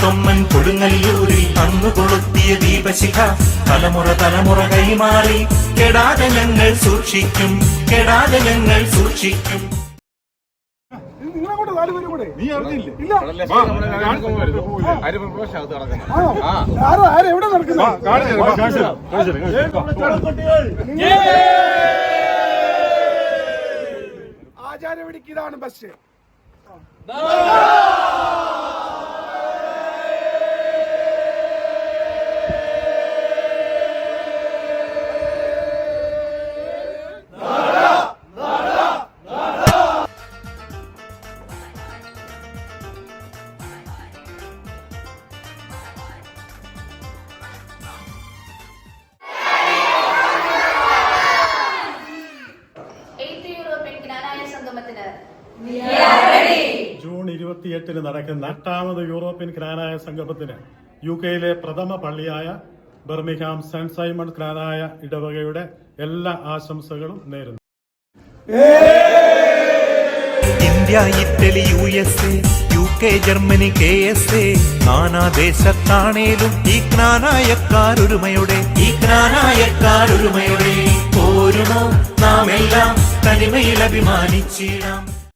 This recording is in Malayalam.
തൊമ്മൻ കൊടുങ്ങല്ലൂരിൽ അന്നു കൊളുത്തിയ ദീപശിഖ തലമുറ തലമുറ കൈമാറി കെടാതെ ഞങ്ങൾ സൂക്ഷിക്കും, കെടാതെ ഞങ്ങൾ സൂക്ഷിക്കും. നീ അറിഞ്ഞില്ലേ? ആചാരവെടിക്ക് ഇതാണ് ബസ്. ജൂൺ 28 നടക്കുന്ന 8ാമത് യൂറോപ്യൻ ക്നാനായ സംഗമത്തിന് UK-യിലെ പ്രഥമ പള്ളിയായ ബർമിംഗ്ഹാം സെന്റ് സൈമൺ ക്നാനായ ഇടവകയുടെ എല്ലാ ആശംസകളും നേരുന്നു. India, Italy, USA, UK, Germany, KSA നാനാദേശത്താണേലും ഈ ക്നാനായക്കാരൊരുമയോടെ, ഈ ക്നാനായക്കാരൊരുമയോടെ പോരുമോ നാം എല്ലാം തനിമയിൽ അഭിമാനിച്ചിടാം.